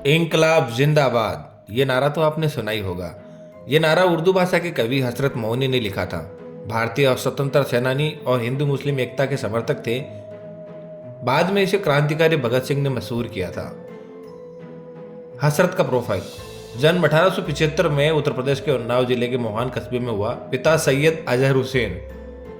इनकलाब जिंदाबाद, ये नारा तो आपने सुना ही होगा। ये नारा उर्दू भाषा के कवि हजरत मोहनी ने लिखा था। भारतीय स्वतंत्रता सेनानी और हिंदू मुस्लिम एकता के समर्थक थे। बाद में इसे क्रांतिकारी भगत सिंह ने मशहूर किया था। हसरत का प्रोफाइल। जन्म 1875 में उत्तर प्रदेश के उन्नाव जिले के मोहान कस्बे में हुआ। पिता सैयद अजहर हुसैन।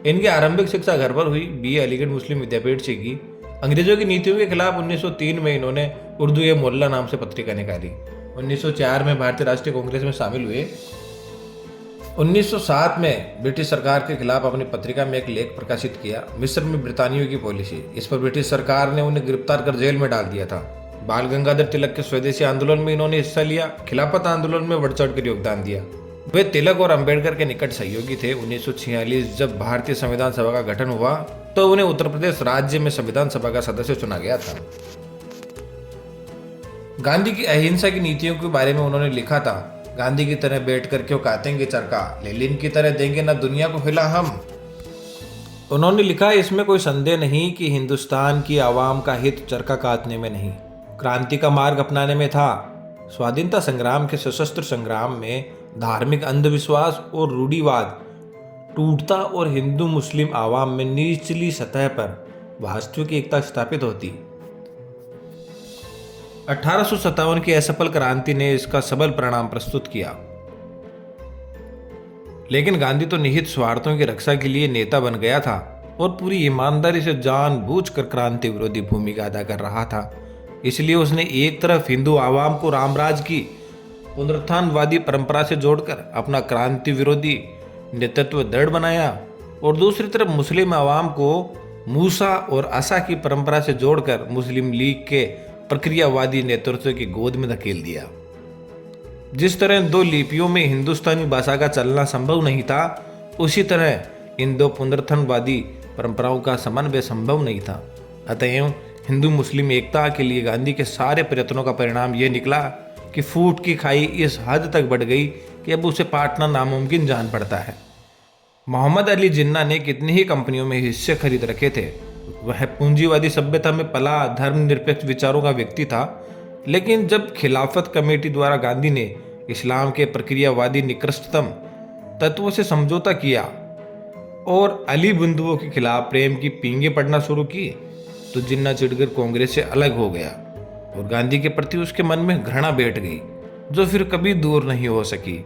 इनकी आरंभिक शिक्षा घर पर हुई। बीए अलीगढ़ मुस्लिम विद्यापीठ से की। अंग्रेजों की नीतियों के खिलाफ 1903 में इन्होंने उर्दू ए मोल्ला नाम से पत्रिका निकाली। 1904 में भारतीय राष्ट्रीय कांग्रेस में शामिल हुए। 1907 में ब्रिटिश सरकार के खिलाफ अपनी पत्रिका में एक लेख प्रकाशित किया, मिस्र में ब्रितानियों की पॉलिसी। इस पर ब्रिटिश सरकार ने उन्हें गिरफ्तार कर जेल में डाल दिया था। बाल गंगाधर तिलक के स्वदेशी आंदोलन में इन्होंने हिस्सा लिया। खिलाफत आंदोलन में बढ़ चढ़ कर योगदान दिया। वे तिलक और अंबेडकर के निकट सहयोगी थे। 1946 जब भारतीय संविधान सभा का गठन हुआ तो उन्हें उत्तर प्रदेश राज्य में संविधान सभा का सदस्य चुना गया था। गांधी की अहिंसा की नीतियों के बारे में उन्होंने लिखा था, गांधी की तरह बैठकर क्यों काटेंगे चरखा, लेनिन की तरह देंगे ना दुनिया को हिला हम। उन्होंने लिखा, इसमें कोई संदेह नहीं कि हिंदुस्तान की आवाम का हित चरखा काटने में नहीं, क्रांति का मार्ग अपनाने में था। स्वाधीनता संग्राम के सशस्त्र संग्राम में धार्मिक अंधविश्वास और रूढ़िवाद टूटता और हिंदू मुस्लिम आवाम में निचली सतह पर वास्तविक एकता स्थापित होती। 1857 की असफल क्रांति ने इसका सबल परिणाम प्रस्तुत किया। लेकिन गांधी तो निहित स्वार्थों की रक्षा के लिए नेता बन गया था और पूरी ईमानदारी से जानबूझकर क्रांति विरोधी भूमिका अदा कर रहा था। इसलिए उसने एक तरफ हिंदू आवाम को रामराज की पुनरुत्थानवादी परंपरा से जोड़कर अपना क्रांति विरोधी नेतृत्व दृढ़ बनाया और दूसरी तरफ मुस्लिम आवाम को मूसा और आसा की परंपरा से जोड़कर मुस्लिम लीग के प्रक्रियावादी नेतृत्व की गोद में धकेल दिया। जिस तरह दो लिपियों में हिंदुस्तानी भाषा का चलना संभव नहीं था, उसी तरह इन दो पुनरुत्थानवादी परंपराओं का समन्वय संभव नहीं था। अतएव हिंदू मुस्लिम एकता के लिए गांधी के सारे प्रयत्नों का परिणाम यह निकला कि फूट की खाई इस हद तक बढ़ गई कि अब उसे पाटना नामुमकिन जान पड़ता है। मोहम्मद अली जिन्ना ने कितनी ही कंपनियों में हिस्से खरीद रखे थे। वह पूंजीवादी सभ्यता में पला धर्मनिरपेक्ष विचारों का व्यक्ति था। लेकिन जब खिलाफत कमेटी द्वारा गांधी ने इस्लाम के प्रक्रियावादी निकृष्टतम तत्वों से समझौता किया और अली बंधुओं के खिलाफ प्रेम की पींगे पड़ना शुरू की, तो जिन्ना चिढ़कर कांग्रेस से अलग हो गया और गांधी के प्रति उसके मन में घृणा बैठ गई, जो फिर कभी दूर नहीं हो सकी।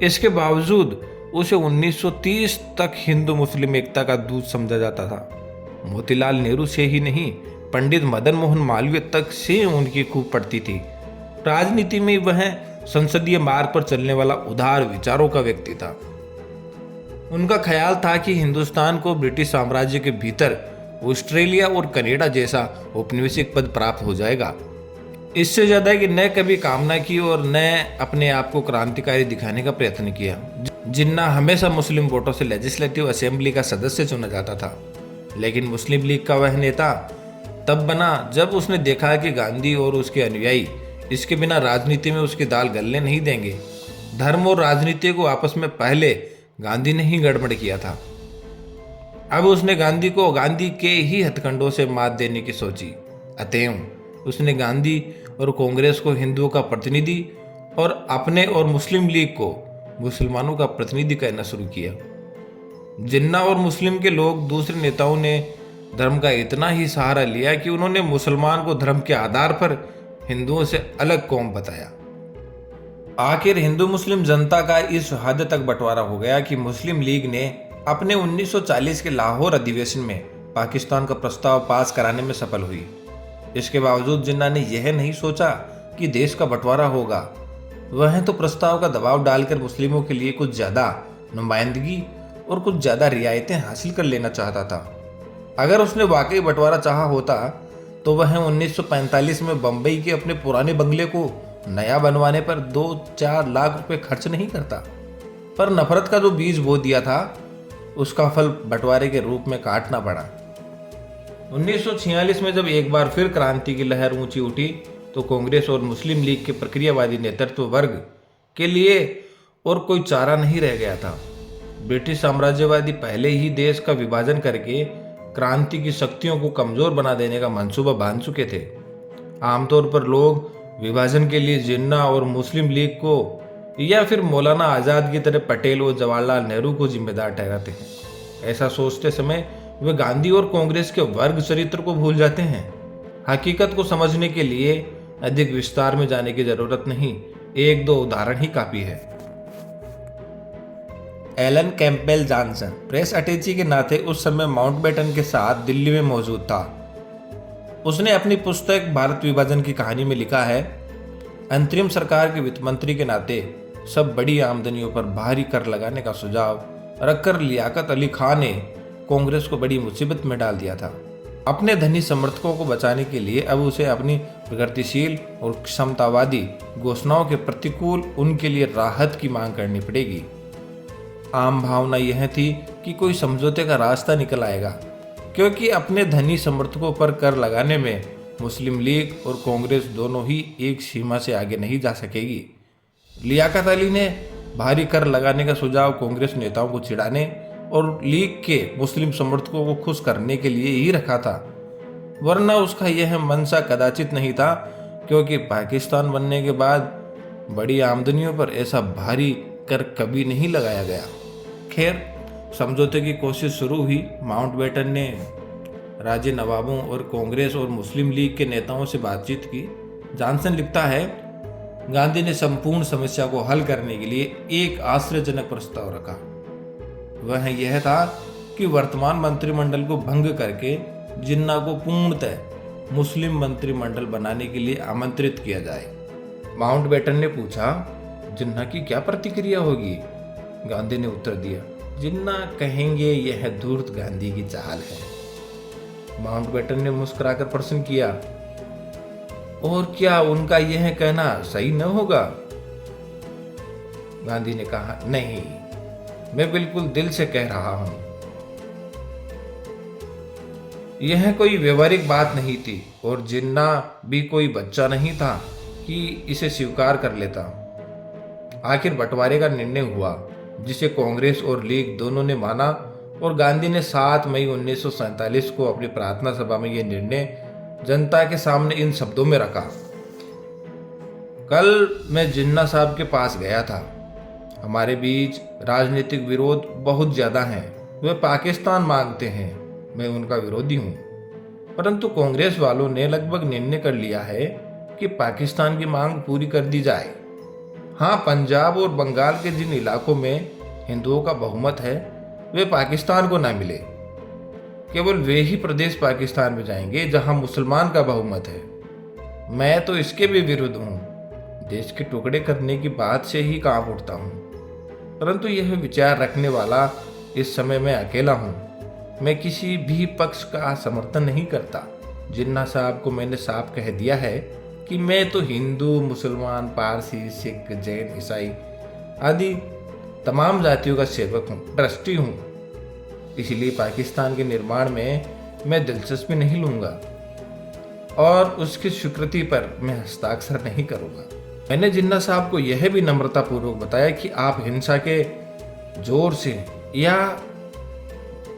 इसके बावजूद उसे 1930 तक हिंदू मुस्लिम एकता का दूत समझा जाता था। मोतीलाल नेहरू से ही नहीं, पंडित मदन मोहन मालवीय तक से उनकी खूब पड़ती थी। राजनीति में वह संसदीय मार्ग पर चलने वाला उदार विचारों का व्यक्ति था। उनका ख्याल था कि हिंदुस्तान को ब्रिटिश साम्राज्य के भीतर ऑस्ट्रेलिया और कनाडा जैसा औपनिवेशिक पद प्राप्त हो जाएगा। इससे ज्यादा कि न कभी कामना की और न अपने आप को क्रांतिकारी दिखाने का प्रयत्न किया। जिन्ना हमेशा मुस्लिम वोटों से लेजिस्लेटिव असेंबली का सदस्य चुना जाता था। लेकिन मुस्लिम लीग का वह नेता तब बना जब उसने देखा कि गांधी और उसके अनुयायी इसके बिना राजनीति में उसकी दाल गलने नहीं देंगे। धर्म और राजनीति को आपस में पहले गांधी ने ही गड़बड़ किया था। अब उसने गांधी को गांधी के ही हथकंडों से मात देने की सोची। अतएव उसने गांधी और कांग्रेस को हिंदुओं का प्रतिनिधि और अपने और मुस्लिम लीग को मुसलमानों का प्रतिनिधि कहना शुरू किया। जिन्ना और मुस्लिम के लोग दूसरे नेताओं ने धर्म का इतना ही सहारा लिया कि उन्होंने मुसलमान को धर्म के आधार पर हिंदुओं से अलग कौम बताया। आखिर हिंदू मुस्लिम जनता का इस हद तक बंटवारा हो गया कि मुस्लिम लीग ने अपने 1940 के लाहौर अधिवेशन में पाकिस्तान का प्रस्ताव पास कराने में सफल हुई। इसके बावजूद जिन्ना ने यह नहीं सोचा कि देश का बंटवारा होगा। वह तो प्रस्ताव का दबाव डालकर मुस्लिमों के लिए कुछ ज्यादा नुमाइंदगी और कुछ ज्यादा रियायतें हासिल कर लेना चाहता था। अगर उसने वाकई बंटवारा चाहा होता तो वह 1945 में बंबई के अपने पुराने बंगले को नया बनवाने पर 2-4 लाख रुपए खर्च नहीं करता। पर नफरत का जो बीज बो दिया था, उसका फल बंटवारे के रूप में काटना पड़ा। 1946 में जब एक बार फिर क्रांति की लहर ऊंची उठी तो कांग्रेस और मुस्लिम लीग के प्रक्रियावादी नेतृत्व वर्ग के लिए और कोई चारा नहीं रह गया था। ब्रिटिश साम्राज्यवादी पहले ही देश का विभाजन करके क्रांति की शक्तियों को कमजोर बना देने का मंसूबा बांध चुके थे। आमतौर पर लोग विभाजन के लिए जिन्ना और मुस्लिम लीग को या फिर मौलाना आज़ाद की तरह पटेल और जवाहरलाल नेहरू को जिम्मेदार ठहराते हैं। ऐसा सोचते समय वे गांधी और कांग्रेस के वर्ग चरित्र को भूल जाते हैं। हकीकत को समझने के लिए अधिक विस्तार में जाने की जरूरत नहीं, एक दो उदाहरण ही काफी है। एलन कैंपबेल जॉनसन प्रेस अटैची के नाते उस समय माउंटबेटन के साथ दिल्ली में मौजूद था। उसने अपनी पुस्तक भारत विभाजन की कहानी में लिखा है, अंतरिम सरकार के वित्त मंत्री के नाते सब बड़ी आमदनियों पर भारी कर लगाने का सुझाव रखकर लियाकत अली खान ने कांग्रेस को बड़ी मुसीबत में डाल दिया था। अपने धनी समर्थकों को बचाने के लिए अब उसे अपनी प्रगतिशील और क्षमतावादी घोषणाओं के प्रतिकूल उनके लिए राहत की मांग करनी पड़ेगी। आम भावना यह थी कि कोई समझौते का रास्ता निकल आएगा, क्योंकि अपने धनी समर्थकों पर कर लगाने में मुस्लिम लीग और कांग्रेस दोनों ही एक सीमा से आगे नहीं जा सकेगी। लियाकत अली ने भारी कर लगाने का सुझाव कांग्रेस नेताओं को चिढ़ाने और लीग के मुस्लिम समर्थकों को खुश करने के लिए ही रखा था, वरना उसका यह मंशा कदाचित नहीं था, क्योंकि पाकिस्तान बनने के बाद बड़ी आमदनियों पर ऐसा भारी कर कभी नहीं लगाया गया। खैर, समझौते की कोशिश शुरू हुई। माउंटबेटन ने राजे नवाबों और कांग्रेस और मुस्लिम लीग के नेताओं से बातचीत की। जॉनसन लिखता है, गांधी ने संपूर्ण समस्या को हल करने के लिए एक आश्चर्यजनक प्रस्ताव रखा। वह यह था कि वर्तमान मंत्रिमंडल को भंग करके जिन्ना को पूर्णतः मुस्लिम मंत्रिमंडल बनाने के लिए आमंत्रित किया जाए। माउंटबेटन ने पूछा, जिन्ना की क्या प्रतिक्रिया होगी? गांधी ने उत्तर दिया, जिन्ना कहेंगे यह धूर्त गांधी की चाल है। माउंटबेटन ने मुस्कुराकर प्रश्न किया, और क्या उनका यह कहना सही न होगा? गांधी ने कहा, नहीं, मैं बिल्कुल दिल से कह रहा हूं। यह कोई व्यवहारिक बात नहीं थी और जिन्ना भी कोई बच्चा नहीं था कि इसे स्वीकार कर लेता। आखिर बंटवारे का निर्णय हुआ, जिसे कांग्रेस और लीग दोनों ने माना, और गांधी ने 7 मई 1947 को अपनी प्रार्थना सभा में यह निर्णय जनता के सामने इन शब्दों में रखा। कल मैं जिन्ना साहब के पास गया था। हमारे बीच राजनीतिक विरोध बहुत ज्यादा है। वे पाकिस्तान मांगते हैं, मैं उनका विरोधी हूँ, परंतु कांग्रेस वालों ने लगभग निर्णय कर लिया है कि पाकिस्तान की मांग पूरी कर दी जाए। हाँ, पंजाब और बंगाल के जिन इलाकों में हिंदुओं का बहुमत है, वे पाकिस्तान को ना मिले। केवल वे ही प्रदेश पाकिस्तान में जाएंगे जहां मुसलमान का बहुमत है। मैं तो इसके भी विरुद्ध हूँ। देश के टुकड़े करने की बात से ही कांप उठता हूँ, परंतु यह विचार रखने वाला इस समय मैं अकेला हूँ। मैं किसी भी पक्ष का समर्थन नहीं करता। जिन्ना साहब को मैंने साफ कह दिया है कि मैं तो हिंदू, मुसलमान, पारसी, सिख, जैन, ईसाई आदि तमाम जातियों का सेवक हूँ, ट्रस्टी हूँ। इसलिए पाकिस्तान के निर्माण में मैं दिलचस्पी नहीं लूंगा और उसकी स्वीकृति पर मैं हस्ताक्षर नहीं करूंगा। मैंने जिन्ना साहब को यह भी नम्रतापूर्वक बताया कि आप हिंसा के जोर से या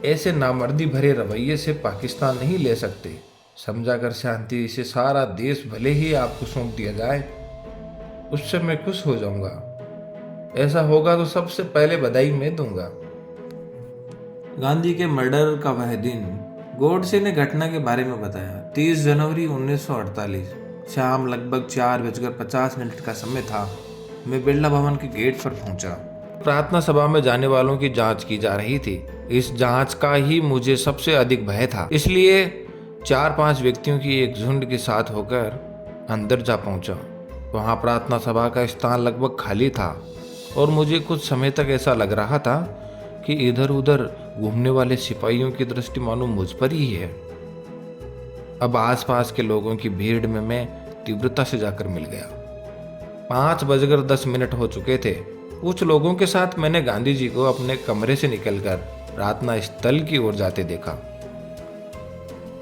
ऐसे नामर्दी भरे रवैये से पाकिस्तान नहीं ले सकते। समझा कर शांति से सारा देश भले ही आपको सौंप दिया जाए, उससे मैं खुश हो जाऊंगा। ऐसा होगा तो सबसे पहले बधाई मैं दूंगा। गांधी के मर्डर का वह दिन गोडसे ने घटना के बारे में बताया। 30 जनवरी 1948 शाम लगभग 4:50 का समय था। मैं बिरला भवन के गेट पर पहुंचा। प्रार्थना सभा में जाने वालों की जांच की जा रही थी। इस जांच का ही मुझे सबसे अधिक भय था, इसलिए 4-5 व्यक्तियों की एक झुंड के साथ होकर अंदर जा पहुंचा। वहां प्रार्थना सभा का स्थान लगभग खाली था और मुझे कुछ समय तक ऐसा लग रहा था कि इधर उधर घूमने वाले सिपाहियों की दृष्टि मानो मुझ पर ही है। अब आसपास के लोगों की भीड़ में मैं तीव्रता से जाकर मिल गया। 5:10 हो चुके थे। कुछ लोगों के साथ मैंने गांधी जी को अपने कमरे से निकलकर प्रार्थना स्थल की ओर जाते देखा।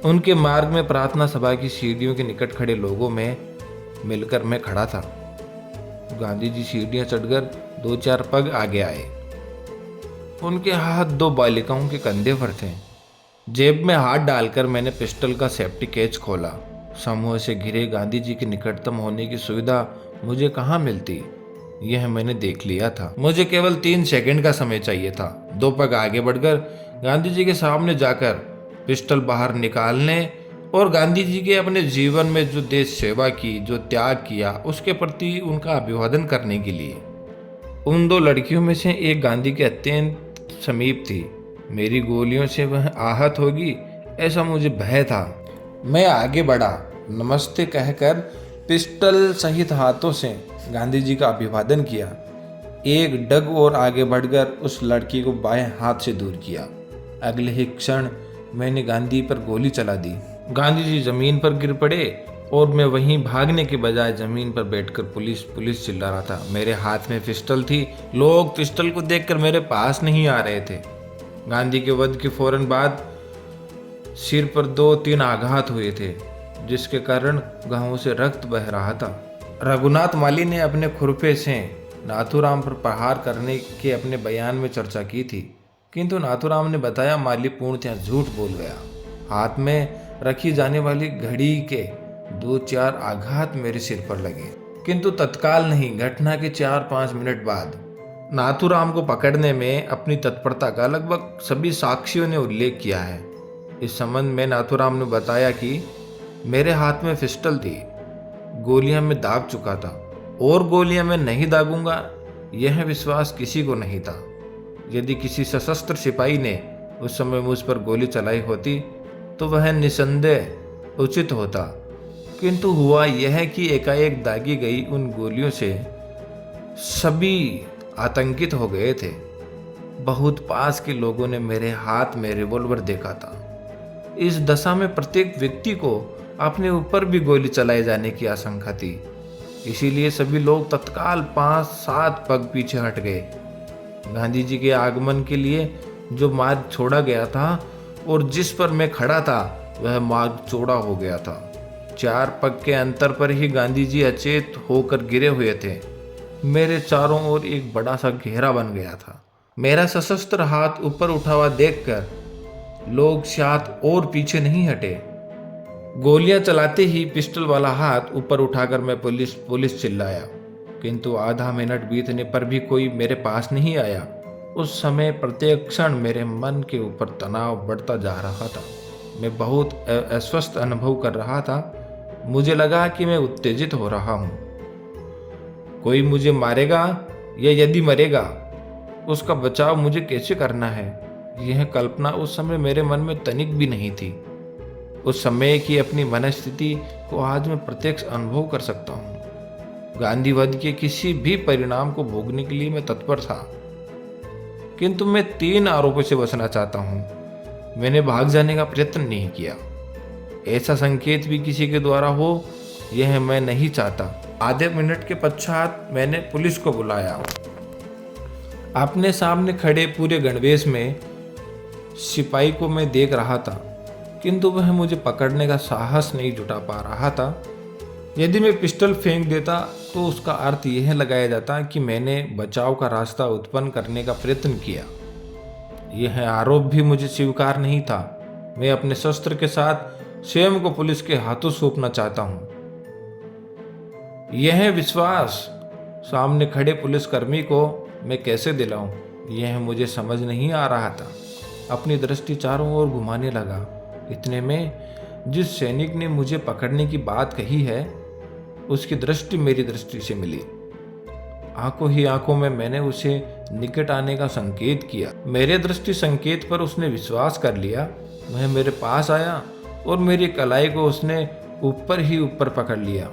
उनके मार्ग में प्रार्थना सभा की सीढ़ियों के निकट खड़े लोगों में मिलकर मैं खड़ा था। गांधी जी सीढ़ियां चढ़कर 2-4 पग आगे आए। उनके हाथ 2 बालिकाओं के कंधे पर थे। जेब में हाथ डालकर मैंने पिस्टल का सेफ्टी कैच खोला। समूह से घिरे गांधी जी के निकटतम होने की सुविधा मुझे कहाँ मिलती, यह मैंने देख लिया था। मुझे केवल 3 सेकंड का समय चाहिए था। 2 पग आगे बढ़कर गांधी जी के सामने जाकर पिस्टल बाहर निकालने और गांधी जी के अपने जीवन में जो देश सेवा की, जो त्याग किया, उसके प्रति उनका अभिवादन करने के लिए। उन 2 लड़कियों में से एक गांधी के अत्यंत समीप थी। मेरी गोलियों से वह आहत होगी ऐसा मुझे भय था। मैं आगे बढ़ा, नमस्ते कहकर पिस्टल सहित हाथों से गांधी जी का अभिवादन किया। एक डग और आगे बढ़कर उस लड़की को बाएं हाथ से दूर किया। अगले ही क्षण मैंने गांधी पर गोली चला दी। गांधी जी जमीन पर गिर पड़े और मैं वहीं भागने के बजाय जमीन पर बैठकर पुलिस पुलिस चिल्ला रहा था। मेरे हाथ में पिस्टल थी। लोग पिस्टल को देखकर मेरे पास नहीं आ रहे थे। गांधी के वध के फौरन बाद सिर पर 2-3 आघात हुए थे, जिसके कारण घावों से रक्त बह रहा था। रघुनाथ माली ने अपने खुरपे से नाथूराम पर प्रहार करने के अपने बयान में चर्चा की थी, किंतु नाथूराम ने बताया माली पूर्णतः झूठ बोल गया। हाथ में रखी जाने वाली घड़ी के 2-4 आघात मेरे सिर पर लगे, किंतु तत्काल नहीं, घटना के 4-5 मिनट बाद। नाथूराम को पकड़ने में अपनी तत्परता का लगभग सभी साक्षियों ने उल्लेख किया है। इस संबंध में नाथूराम ने बताया कि मेरे हाथ में पिस्टल थी, गोलियां मैं दाग चुका था और गोलियां मैं नहीं दागूंगा यह विश्वास किसी को नहीं था। यदि किसी सशस्त्र सिपाही ने उस समय मुझ पर गोली चलाई होती तो वह निसंदेह उचित होता, किंतु हुआ यह कि एकाएक दागी गई उन गोलियों से सभी आतंकित हो गए थे। बहुत पास के लोगों ने मेरे हाथ में रिवॉल्वर देखा था। इस दशा में प्रत्येक व्यक्ति को अपने ऊपर भी गोली चलाए जाने की आशंका थी। इसीलिए सभी लोग तत्काल 5-7 पग पीछे हट गए। गांधी जी के आगमन के लिए जो मार्ग छोड़ा गया था और जिस पर मैं खड़ा था वह मार्ग चौड़ा हो गया था। 4 पग के अंतर पर ही गांधी जी अचेत होकर गिरे हुए थे। मेरे चारों ओर एक बड़ा सा घेरा बन गया था। मेरा सशस्त्र हाथ ऊपर उठा हुआ देखकर लोग शायद और पीछे नहीं हटे। गोलियां चलाते ही पिस्टल वाला हाथ ऊपर उठाकर मैं पुलिस पुलिस चिल्लाया, किंतु आधा मिनट बीतने पर भी कोई मेरे पास नहीं आया। उस समय प्रत्येक क्षण मेरे मन के ऊपर तनाव बढ़ता जा रहा था। मैं बहुत अस्वस्थ अनुभव कर रहा था। मुझे लगा कि मैं उत्तेजित हो रहा हूँ। कोई मुझे मारेगा या यदि मरेगा उसका बचाव मुझे कैसे करना है, यह कल्पना उस समय मेरे मन में तनिक भी नहीं थी। उस समय की अपनी मनस्थिति को आज मैं प्रत्यक्ष अनुभव कर सकता हूँ। गांधीवाद के किसी भी परिणाम को भोगने के लिए मैं तत्पर था, किंतु मैं 3 आरोपों से बचना चाहता हूँ। मैंने भाग जाने का प्रयत्न नहीं किया। ऐसा संकेत भी किसी के द्वारा हो यह मैं नहीं चाहता। आधे मिनट के पश्चात मैंने पुलिस को बुलाया। अपने सामने खड़े पूरे गणवेश में सिपाही को मैं देख रहा था, किंतु वह मुझे पकड़ने का साहस नहीं जुटा पा रहा था। यदि मैं पिस्टल फेंक देता तो उसका अर्थ यह लगाया जाता कि मैंने बचाव का रास्ता उत्पन्न करने का प्रयत्न किया। यह आरोप भी मुझे स्वीकार नहीं था। मैं अपने शस्त्र के साथ स्वयं को पुलिस के हाथों सौंपना चाहता हूँ। यह विश्वास सामने खड़े पुलिसकर्मी को मैं कैसे दिलाऊं, यह मुझे समझ नहीं आ रहा था। अपनी दृष्टि चारों ओर घुमाने लगा। इतने में जिस सैनिक ने मुझे पकड़ने की बात कही है उसकी दृष्टि मेरी दृष्टि से मिली। आंखों ही आंखों में मैंने उसे निकट आने का संकेत किया। मेरे दृष्टि संकेत पर उसने विश्वास कर लिया। वह मेरे पास आया और मेरी कलाई को उसने ऊपर ही ऊपर पकड़ लिया।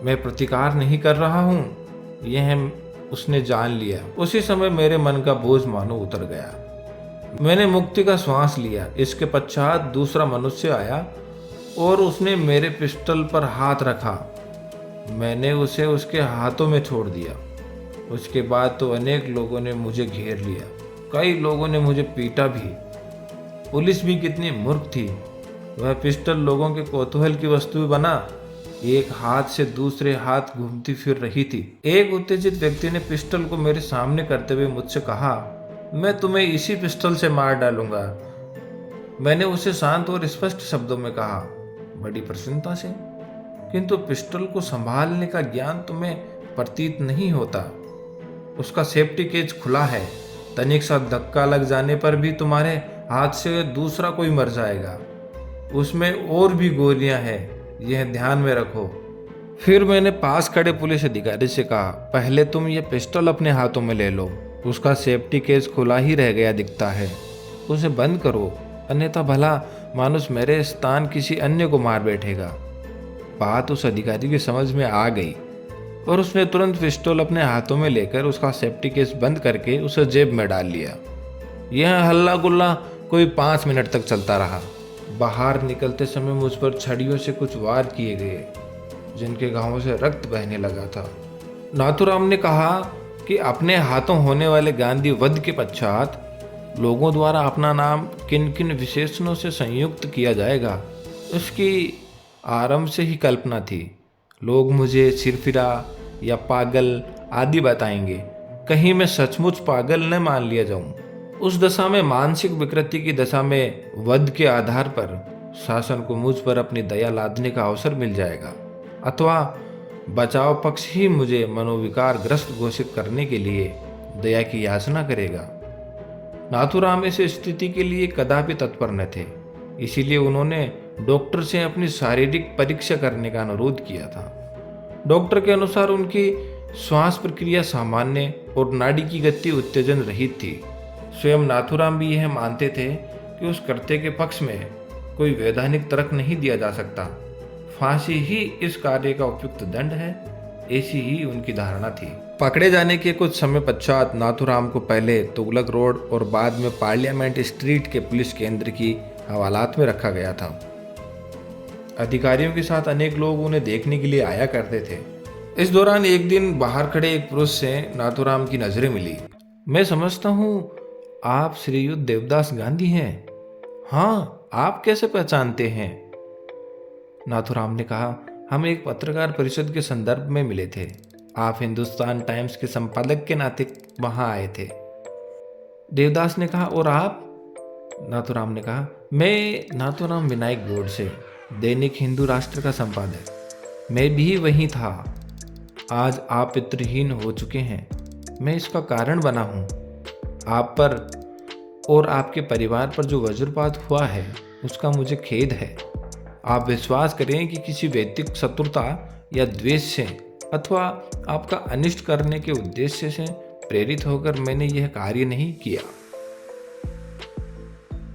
मैं प्रतिकार नहीं कर रहा हूँ यह उसने जान लिया। उसी समय मेरे मन का बोझ मानो उतर गया। मैंने मुक्ति का श्वास लिया। इसके पश्चात दूसरा मनुष्य आया और उसने मेरे पिस्टल पर हाथ रखा। मैंने उसे उसके हाथों में छोड़ दिया। उसके बाद तो अनेक लोगों ने मुझे घेर लिया। कई लोगों ने मुझे पीटा भी। पुलिस भी कितनी मूर्ख थी। वह पिस्टल लोगों के कौतूहल की वस्तु बना एक हाथ से दूसरे हाथ घूमती फिर रही थी। एक उत्तेजित व्यक्ति ने पिस्टल को मेरे सामने करते हुए मुझसे कहा, मैं तुम्हें इसी पिस्टल से मार डालूंगा। मैंने उसे शांत और स्पष्ट शब्दों में कहा, बड़ी प्रसन्नता से। किंतु पिस्टल को संभालने का ज्ञान तुम्हें प्रतीत नहीं होता। उसका सेफ्टी केज खुला है, तनिक सा धक्का लग जाने पर भी तुम्हारे हाथ से दूसरा कोई मर जाएगा। उसमें और भी गोलियां हैं, यह ध्यान में रखो। फिर मैंने पास खड़े पुलिस अधिकारी से कहा, पहले तुम ये पिस्टल अपने हाथों में ले लो। उसका सेफ्टी केस खुला ही रह गया दिखता है, उसे बंद करो, अन्यथा भला मानुस मेरे स्थान किसी अन्य को मार बैठेगा। बात उस अधिकारी की समझ में आ गई और उसने तुरंत पिस्टल अपने हाथों में लेकर उसका सेफ्टी केस बंद करके उसे जेब में डाल लिया। यह हल्ला गुल्ला कोई 5 मिनट तक चलता रहा। बाहर निकलते समय मुझ पर छड़ियों से कुछ वार किए गए, जिनके घावों से रक्त बहने लगा था। नाथूराम ने कहा कि अपने हाथों होने वाले गांधी वध के पश्चात लोगों द्वारा अपना नाम किन किन विशेषणों से संयुक्त किया जाएगा, उसकी आरंभ से ही कल्पना थी। लोग मुझे सिरफिरा या पागल आदि बताएंगे, कहीं मैं सचमुच पागल न मान लिया जाऊं। उस दशा में, मानसिक विकृति की दशा में, वध के आधार पर शासन को मुझ पर अपनी दया लादने का अवसर मिल जाएगा, अथवा बचाव पक्ष ही मुझे मनोविकार ग्रस्त घोषित करने के लिए दया की याचना करेगा। नाथूराम इस स्थिति के लिए कदापि तत्पर न थे, इसीलिए उन्होंने डॉक्टर से अपनी शारीरिक परीक्षा करने का अनुरोध किया था। डॉक्टर के अनुसार उनकी श्वास प्रक्रिया सामान्य और नाड़ी की गति उत्तेजन रहित थी। स्वयं नाथूराम भी यह मानते थे कि उस कर्त्य के पक्ष में कोई वैधानिक तर्क नहीं दिया जा सकता। फांसी ही इस कार्य का उपयुक्त दंड है, ऐसी ही उनकी धारणा थी। पकड़े जाने के कुछ समय पश्चात नाथूराम को पहले तुगलक रोड और बाद में पार्लियामेंट स्ट्रीट के पुलिस केंद्र की हवालात में रखा गया था। अधिकारियों के साथ अनेक लोग उन्हें देखने के लिए आया करते थे। इस दौरान एक दिन बाहर खड़े एक पुरुष से नाथूराम की नजरें मिली। मैं समझता हूँ आप श्रीयुत देवदास गांधी हैं। हाँ, आप कैसे पहचानते हैं? नाथूराम ने कहा, हम एक पत्रकार परिषद के संदर्भ में मिले थे। आप हिंदुस्तान टाइम्स के संपादक के नाते वहां आए थे। देवदास ने कहा, और आप? नाथूराम ने कहा, मैं नाथूराम विनायक गोडसे, दैनिक हिंदू राष्ट्र का संपादक। मैं भी वहीं था। आज आप पितृहीन हो चुके हैं। मैं इसका कारण बना हूँ। आप पर और आपके परिवार पर जो वज्रपात हुआ है उसका मुझे खेद है। आप विश्वास करें कि किसी व्यक्तिगत शत्रुता या द्वेष से अथवा आपका अनिष्ट करने के उद्देश्य से प्रेरित होकर मैंने यह कार्य नहीं किया।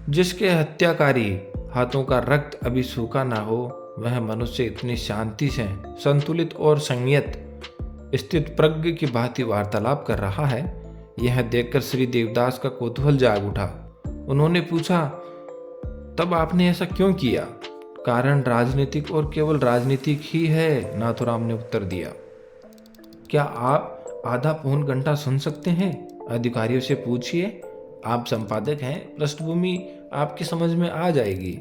जिसके हत्याकारी हाथों का रक्त अभी सूखा ना हो, वह मनुष्य इतनी शांति से संतुलित और संयत स्थित प्रज्ञ की भांति वार्तालाप कर रहा है, यह देखकर श्री देवदास का कौतूहल जाग उठा। उन्होंने पूछा, तब आपने ऐसा क्यों किया? कारण राजनीतिक और केवल राजनीतिक ही है, नाथूराम ने उत्तर दिया। क्या आप आधा पौन घंटा सुन सकते हैं? अधिकारियों से पूछिए। आप संपादक हैं, पृष्ठभूमि आपकी समझ में आ जाएगी।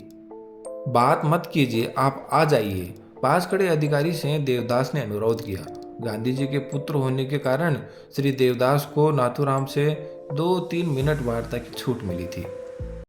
बात मत कीजिए, आप आ जाइए। पास खड़े अधिकारी से देवदास ने अनुरोध किया। गांधी जी के पुत्र होने के कारण श्री देवदास को नाथूराम से 2-3 मिनट वार्ता की छूट मिली थी।